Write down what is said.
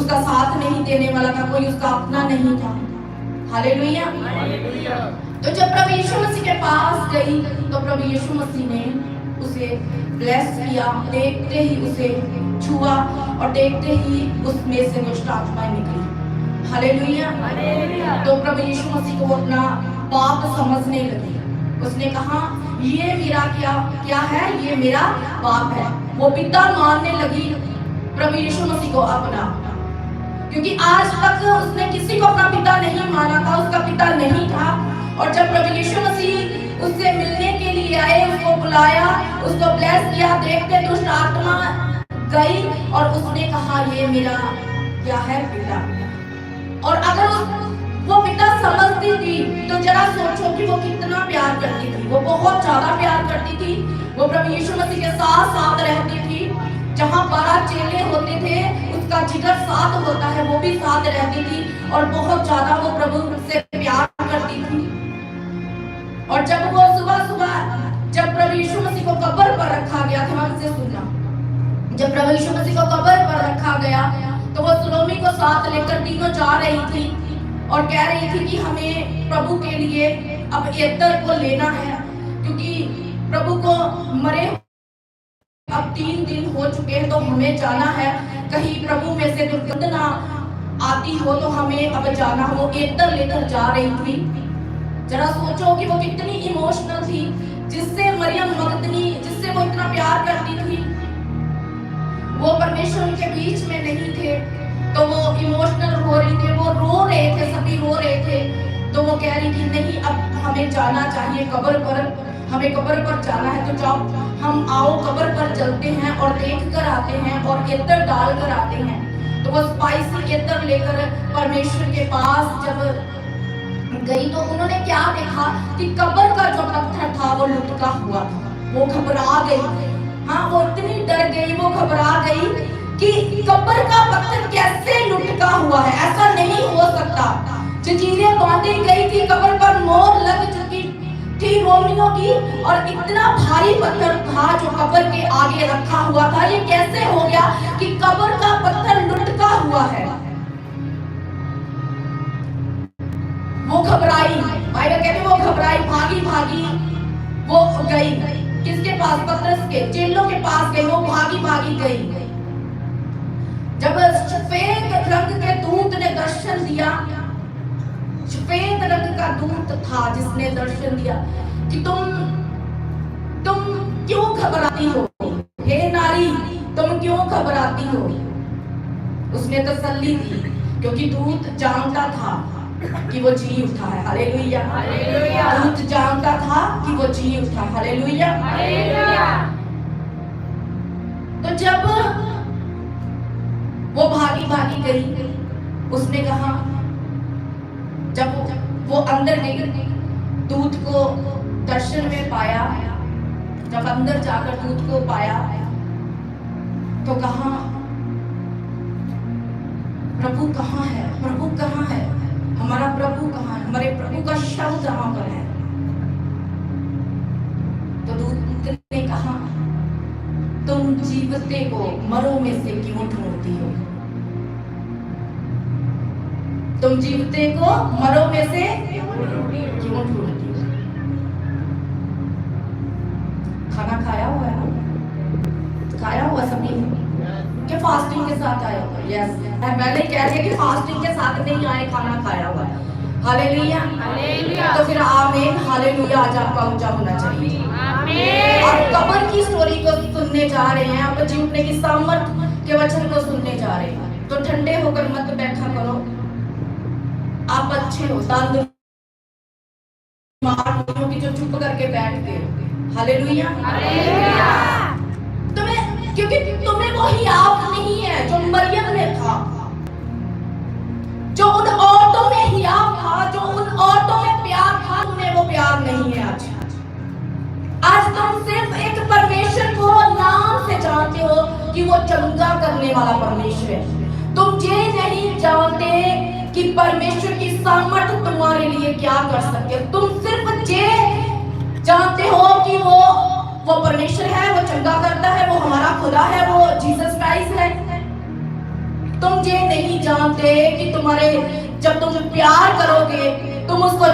उसका साथ नहीं देने वाला था, कोई उसका अपना नहीं था। हालेलुया। तो जब प्रभु यीशु मसीह के पास गई तो प्रभु यीशु मसीह ने उसे ब्लेस किया, देखते ही उसे छुआ और देखते ही उसमें से दुष्ट आत्माएं निकली। हालेलुया। तो प्रभु यीशु मसीह को अपना पाप समझने लगी। उसने कहा ये मेरा क्या है, ये मेरा पाप है। वो पिता मानने लगी प्रभु यीशु मसीह को अपना, क्योंकि आज तक उसने किसी को अपना पिता नहीं माना था, उसका पिता नहीं था। और जब प्रभु यीशु मसीह उससे मिलने के लिए आए, उसको बुलाया, उसको ब्लेस किया, देखते दुष्ट आत्मा गई और उसने कहा ये मेरा क्या है, पिता। और अगर वो पिता समझती थी तो जरा सोचो कि वो कितना प्यार करती थी। वो बहुत ज्यादा प्यार करती थी। वो प्रभु यीशु मसीह के साथ साथ रहती थी। जहाँ 12 चेले होते थे, उसका जिगर साथ होता है, वो भी साथ रहती थी और बहुत ज्यादा वो प्रभु से प्यार करती थी। और जब वो सुबह जब प्रभु यीशु मसीह को कब्र पर रखा गया था, हमसे सुनना, जब प्रभु यीशु मसीह को कब्र पर रखा गया तो वो सुलोमी को साथ लेकर तीनों जा रही थी और कह रही थी कि हमें प्रभु के लिए अब इत्र को लेना है, क्योंकि प्रभु को मरे अब 3 दिन हो चुके हैं, तो हमें जाना है। कहीं प्रभु में से दुर्गंध ना आती हो तो हमें अब जाना हो। वो इत्र लेकर जा रही थी। जरा सोचो कि वो कितनी इमोशनल थी, जिससे मरियम मगदनी, जिससे वो इतना प्यार करती थी। वो परमेश्वर उनके बीच में नहीं थे तो वो इमोशनल हो रही थी, वो रो रहे थे, सभी रो रहे थे। तो वो कह रही थी नहीं, अब हमें जाना चाहिए कब्र पर, हमें कब्र पर जाना है। तो जाओ, हम आओ कब्र पर चलते हैं और देख कर आते हैं और इत्र डाल कर आते हैं। तो वो स्पाइसी इत्र लेकर परमेश्वर के पास जब गई तो उन्होंने क्या देखा कि कब्र का जो पत्थर था वो लुढ़का हुआ था। वो घबरा गई। हाँ, वो इतनी डर गई, वो घबरा गई कि कब्र का पत्थर कैसे लुढ़का हुआ है, ऐसा नहीं हो सकता। जंजीरें बांधी गई थी, कब्र पर मोहर लग चुकी थी रोमियों की, और इतना भारी पत्थर था जो कब्र के आगे रखा हुआ था। ये कैसे हो गया कि कब्र का पत्थर लुढ़का हुआ है? वो घबराई, बाइबल कहते वो घबराई, भागी वो गई किसके पास? पतरस के चेलों के पास गई। वो भागी गई। जब सफेद रंग के दूत ने दर्शन दिया, सफेद रंग का दूत था जिसने दर्शन दिया कि तुम क्यों घबराती हो, हे नारी, तुम क्यों घबराती हो? उसने तसल्ली दी, क्योंकि दूत जानता था कि वो जी उठा है। Hallelujah, hallelujah. दूत जानता था कि वो जी उठा। Hallelujah, hallelujah. तो जब वो भागी गई, उसने कहा, जब वो अंदर गई, दूत को दर्शन में पाया, जब अंदर जाकर दूत को पाया तो कहा, प्रभु कहाँ है? प्रभु कहाँ है? हमारा प्रभु कहाँ है? हमारे प्रभु का शव कहाँ पर है? तो दूत ने कहा, तुम जीवते को मरो में से क्यों ढूंढती हो? तुम जीवते को मरो में से क्यों ढूंढती हो? खाना खाया हुआ है? खाया हुआ सभी के फास्टिंग के साथ आया हुआ? यस, मैं पहले कह रही कि फास्टिंग के साथ नहीं आए, खाना खाया हुआ है। Hallelujah, hallelujah. तो फिर आमीन, हालेलुया आज आपका ऊंचा होना चाहिए। आमीन। आप कब्र की स्टोरी को सुनने जा रहे हैं, आप जी उठने की सामर्थ के वचन को सुनने जा रहे हैं, तो ठंडे होकर मत बैठा करो। आप अच्छे हो, तंदुरुस्त की जो चुप करके बैठते हो। Hallelujah, hallelujah. क्योंकि तुम्हें वो हियाव नहीं है जो मरियम में था, जो उन औरतों में हियाव था, जो उन औरतों में प्यार था, तुम्हें वो प्यार नहीं है। आज तुम सिर्फ एक परमेश्वर को नाम से जानते हो कि वो चंगा करने वाला परमेश्वर है। तुम ये नहीं जानते कि परमेश्वर की सामर्थ तुम्हारे लिए क्या कर सकते हो। तुम सिर्फ ये जानते हो कि वो परमेश्वर है, वो चंगा करता है, वो हमारा खुदा है, वो जीसस क्राइस्ट है। तुम ये नहीं जानते कि तुम्हारे जब तुम प्यार करोगे तुम उसको